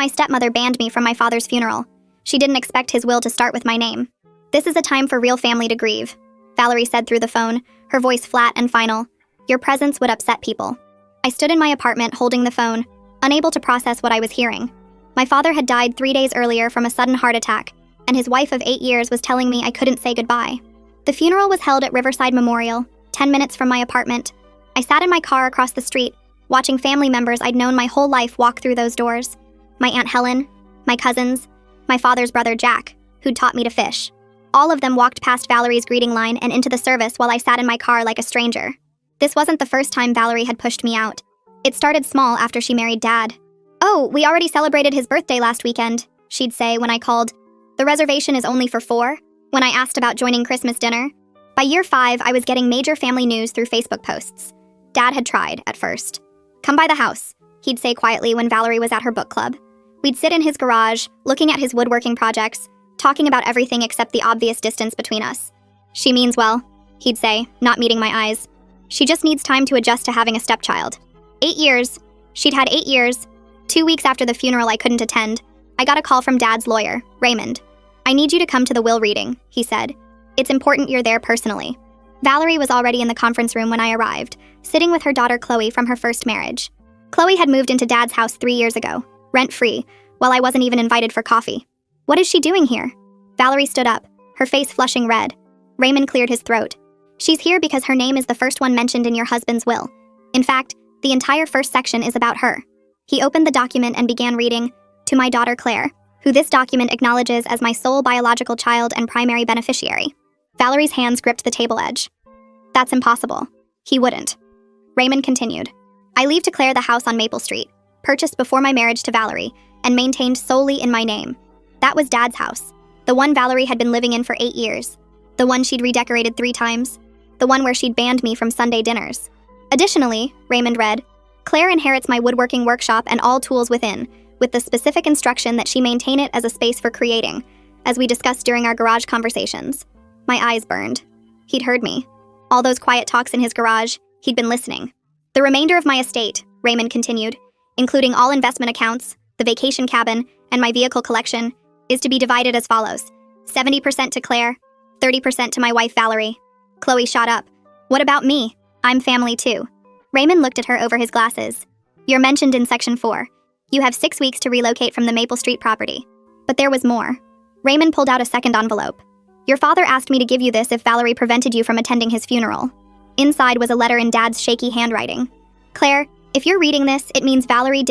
my stepmother banned me from my father's funeral. She didn't expect his will to start with my name. This is a time for real family to grieve, Valerie said through the phone, her voice flat and final. Your presence would upset people. I stood in my apartment holding the phone, unable to process what I was hearing. My father had died 3 days earlier from a sudden heart attack, and his wife of 8 years was telling me I couldn't say goodbye. The funeral was held at Riverside Memorial, 10 minutes from my apartment. I sat in my car across the street, watching family members I'd known my whole life walk through those doors. My Aunt Helen, my cousins, my father's brother Jack, who'd taught me to fish. All of them walked past Valerie's greeting line and into the service while I sat in my car like a stranger. This wasn't the first time Valerie had pushed me out. It started small after she married Dad. Oh, we already celebrated his birthday last weekend, she'd say when I called. The reservation is only for 4, when I asked about joining Christmas dinner. By year 5, I was getting major family news through Facebook posts. Dad had tried, at first. Come by the house, he'd say quietly when Valerie was at her book club. We'd sit in his garage, looking at his woodworking projects, talking about everything except the obvious distance between us. She means well, he'd say, not meeting my eyes. She just needs time to adjust to having a stepchild. 8 years. She'd had 8 years. 2 weeks after the funeral I couldn't attend, I got a call from Dad's lawyer, Raymond. I need you to come to the will reading, he said. It's important you're there personally. Valerie was already in the conference room when I arrived, sitting with her daughter Chloe from her first marriage. Chloe had moved into Dad's house 3 years ago, rent-free, while I wasn't even invited for coffee. What is she doing here? Valerie stood up, her face flushing red. Raymond cleared his throat. She's here because her name is the first one mentioned in your husband's will. In fact, the entire first section is about her. He opened the document and began reading, to my daughter Claire, who this document acknowledges as my sole biological child and primary beneficiary. Valerie's hands gripped the table edge. That's impossible. He wouldn't. Raymond continued. I leave to Claire the house on Maple Street, purchased before my marriage to Valerie, and maintained solely in my name. That was Dad's house, the one Valerie had been living in for 8 years, the one she'd redecorated 3 times, the one where she'd banned me from Sunday dinners. Additionally, Raymond read, Claire inherits my woodworking workshop and all tools within, with the specific instruction that she maintain it as a space for creating, as we discussed during our garage conversations. My eyes burned. He'd heard me. All those quiet talks in his garage, he'd been listening. The remainder of my estate, Raymond continued, including all investment accounts, the vacation cabin, and my vehicle collection, is to be divided as follows. 70% to Claire, 30% to my wife Valerie. Chloe shot up. What about me? I'm family too. Raymond looked at her over his glasses. You're mentioned in Section 4. You have 6 weeks to relocate from the Maple Street property. But there was more. Raymond pulled out a second envelope. Your father asked me to give you this if Valerie prevented you from attending his funeral. Inside was a letter in Dad's shaky handwriting. Claire, if you're reading this, it means Valerie